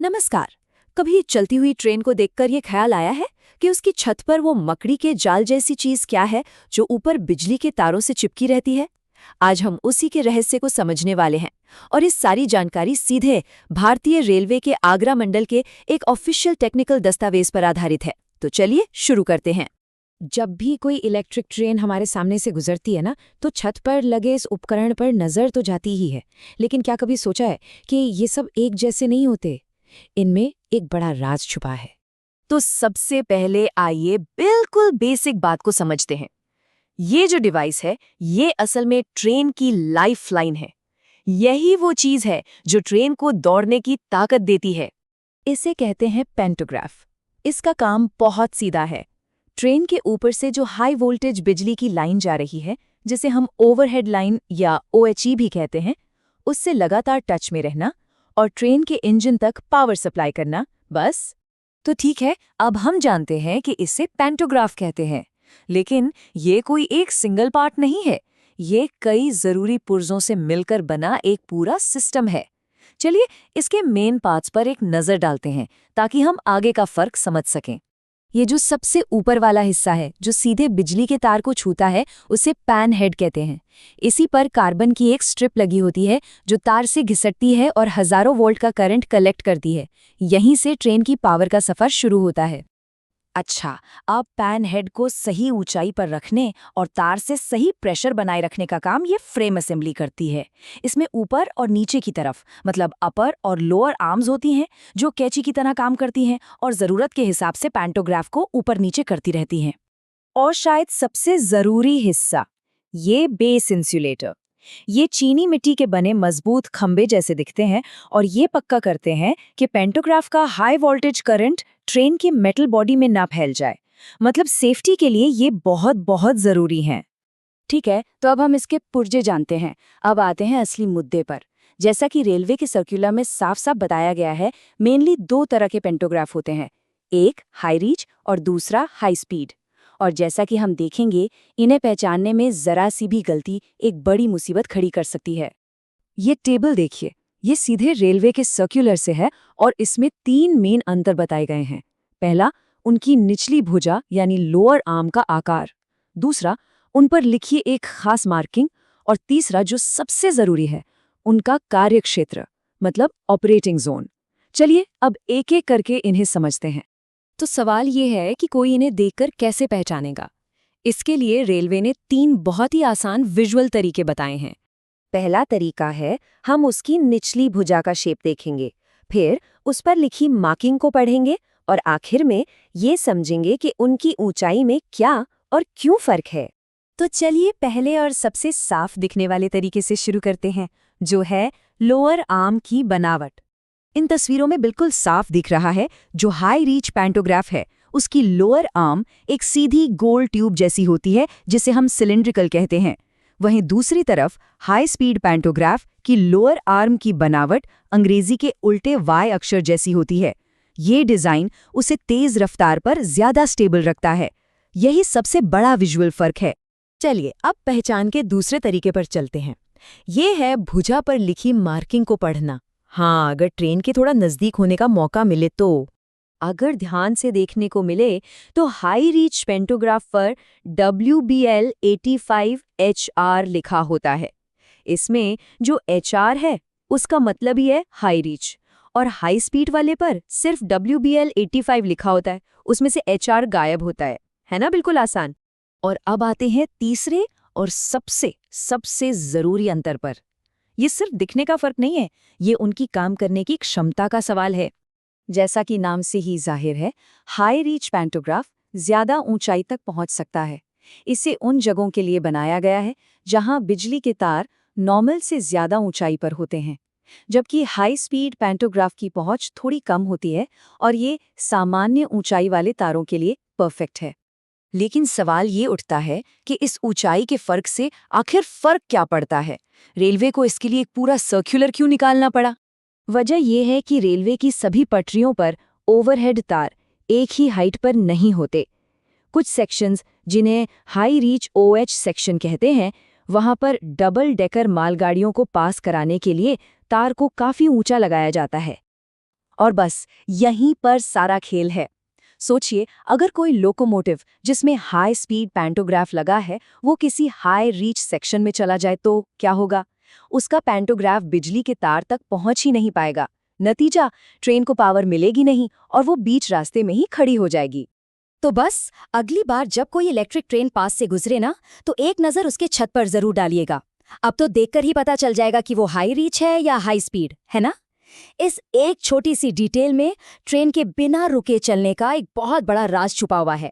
नमस्कार। कभी चलती हुई ट्रेन को देखकर ये ख्याल आया है कि उसकी छत पर वो मकड़ी के जाल जैसी चीज क्या है जो ऊपर बिजली के तारों से चिपकी रहती है। आज हम उसी के रहस्य को समझने वाले हैं और इस सारी जानकारी सीधे भारतीय रेलवे के आगरा मंडल के एक ऑफिशियल टेक्निकल दस्तावेज पर आधारित है। तो चलिए शुरू करते हैं। जब भी कोई इलेक्ट्रिक ट्रेन हमारे सामने से गुजरती है ना, तो छत पर लगे इस उपकरण पर नजर तो जाती ही है, लेकिन क्या कभी सोचा है कि ये सब एक जैसे नहीं होते? इनमें एक बड़ा राज छुपा है। तो सबसे पहले आइए बिल्कुल बेसिक बात को समझते हैं। ये जो डिवाइस है, ये असल में ट्रेन की लाइफलाइन है। यही वो चीज है जो ट्रेन को दौड़ने की ताकत देती है। इसे कहते हैं पेंटोग्राफ। इसका काम बहुत सीधा है। ट्रेन के ऊपर से जो हाई वोल्टेज बिजली की लाइन जा रही है, जिसे हम ओवरहेड लाइन या OHE भी कहते हैं, उससे लगातार टच में रहना और ट्रेन के इंजन तक पावर सप्लाई करना, बस। तो ठीक है, अब हम जानते हैं कि इसे पेंटोग्राफ कहते हैं, लेकिन ये कोई एक सिंगल पार्ट नहीं है। ये कई जरूरी पुर्जों से मिलकर बना एक पूरा सिस्टम है। चलिए इसके मेन पार्ट्स पर एक नजर डालते हैं ताकि हम आगे का फर्क समझ सकें। ये जो सबसे ऊपर वाला हिस्सा है, जो सीधे बिजली के तार को छूता है, उसे पैन हेड कहते हैं। इसी पर कार्बन की एक स्ट्रिप लगी होती है जो तार से घिसटती है और हजारों वोल्ट का करंट कलेक्ट करती है। यहीं से ट्रेन की पावर का सफर शुरू होता है। अच्छा, अब पैन हेड को सही ऊंचाई पर रखने और तार से सही प्रेशर बनाए रखने का काम ये फ्रेम असेंबली करती है। इसमें ऊपर और नीचे की तरफ, मतलब अपर और लोअर आर्म्स होती हैं, जो कैंची की तरह काम करती हैं और ज़रूरत के हिसाब से पैंटोग्राफ को ऊपर नीचे करती रहती हैं। और शायद सबसे ज़रूरी हिस्सा, ये बेस इंसुलेटर। ये चीनी मिट्टी के बने मजबूत खंभे जैसे दिखते हैं और ये पक्का करते हैं कि पेंटोग्राफ का हाई वोल्टेज करंट ट्रेन की मेटल बॉडी में ना फैल जाए। मतलब सेफ्टी के लिए ये बहुत बहुत जरूरी हैं। ठीक है, तो अब हम इसके पुर्जे जानते हैं। अब आते हैं असली मुद्दे पर। जैसा कि रेलवे के सर्कुलर में साफ साफ बताया गया है, मेनली दो तरह के पेंटोग्राफ होते हैं, एक हाई रीच और दूसरा हाई स्पीड। और जैसा कि हम देखेंगे, इन्हें पहचानने में जरा सी भी गलती एक बड़ी मुसीबत खड़ी कर सकती है। ये टेबल देखिए, ये सीधे रेलवे के सर्कुलर से है और इसमें 3 मेन अंतर बताए गए हैं। पहला, उनकी निचली भुजा यानी लोअर आर्म का आकार। दूसरा, उन पर लिखी एक खास मार्किंग। और तीसरा, जो सबसे जरूरी है, उनका कार्यक्षेत्र, मतलब ऑपरेटिंग जोन। चलिए अब एक एक करके इन्हें समझते हैं। तो सवाल ये है कि कोई इन्हें देखकर कैसे पहचानेगा? इसके लिए रेलवे ने 3 बहुत ही आसान विजुअल तरीके बताए हैं। पहला तरीका है, हम उसकी निचली भुजा का शेप देखेंगे, फिर उस पर लिखी मार्किंग को पढ़ेंगे और आखिर में ये समझेंगे कि उनकी ऊंचाई में क्या और क्यों फर्क है। तो चलिए पहले और सबसे साफ दिखने वाले तरीके से शुरू करते हैं, जो है लोअर आर्म की बनावट। इन तस्वीरों में बिल्कुल साफ दिख रहा है, जो हाई रीच पैंटोग्राफ है, उसकी लोअर आर्म एक सीधी गोल ट्यूब जैसी होती है, जिसे हम सिलिंड्रिकल कहते हैं। वहीं दूसरी तरफ हाई स्पीड पैंटोग्राफ की लोअर आर्म की बनावट अंग्रेजी के उल्टे Y अक्षर जैसी होती है। ये डिजाइन उसे तेज रफ्तार पर ज्यादा स्टेबल रखता है। यही सबसे बड़ा विजुअल फर्क है। चलिए अब पहचान के दूसरे तरीके पर चलते हैं। ये है भुजा पर लिखी मार्किंग को पढ़ना। हाँ, अगर ट्रेन के थोड़ा नजदीक होने का मौका मिले तो। अगर ध्यान से देखने को मिले तो हाई रीच पेंटोग्राफ पर WBL 85HR लिखा होता है। इसमें जो HR है उसका मतलब ही है हाई रीच, और हाई स्पीड वाले पर सिर्फ WBL 85 लिखा होता है, उसमें से HR गायब होता है ना? बिल्कुल आसान। और अब आते हैं तीसरे और सबसे जरूरी अंतर पर। ये सिर्फ दिखने का फर्क नहीं है, ये उनकी काम करने की क्षमता का सवाल है। जैसा कि नाम से ही जाहिर है, हाई रीच पैंटोग्राफ ज्यादा ऊंचाई तक पहुंच सकता है। इसे उन जगहों के लिए बनाया गया है जहां बिजली के तार नॉर्मल से ज्यादा ऊंचाई पर होते हैं, जबकि हाई स्पीड पैंटोग्राफ की पहुंच थोड़ी कम होती है और ये सामान्य ऊंचाई वाले तारों के लिए परफेक्ट है। लेकिन सवाल ये उठता है कि इस ऊंचाई के फर्क से आखिर फर्क क्या पड़ता है? रेलवे को इसके लिए एक पूरा सर्कुलर क्यों निकालना पड़ा? वजह यह है कि रेलवे की सभी पटरियों पर ओवरहेड तार एक ही हाइट पर नहीं होते। कुछ सेक्शंस, जिन्हें हाई रीच OH सेक्शन कहते हैं, वहां पर डबल डेकर मालगाड़ियों को पास कराने के लिए तार को काफी ऊंचा लगाया जाता है। और बस यहीं पर सारा खेल है। सोचिए, अगर कोई लोकोमोटिव जिसमें हाई स्पीड पैंटोग्राफ लगा है वो किसी हाई रीच सेक्शन में चला जाए तो क्या होगा? उसका पैंटोग्राफ बिजली के तार तक पहुंच ही नहीं पाएगा। नतीजा, ट्रेन को पावर मिलेगी नहीं और वो बीच रास्ते में ही खड़ी हो जाएगी। तो बस अगली बार जब कोई इलेक्ट्रिक ट्रेन पास से गुजरे ना, तो एक नज़र उसके छत पर जरूर डालिएगा। अब तो देखकर ही पता चल जाएगा कि वो हाई रीच है या हाई स्पीड, है ना? इस एक छोटी सी डिटेल में ट्रेन के बिना रुके चलने का एक बहुत बड़ा राज छुपा हुआ है।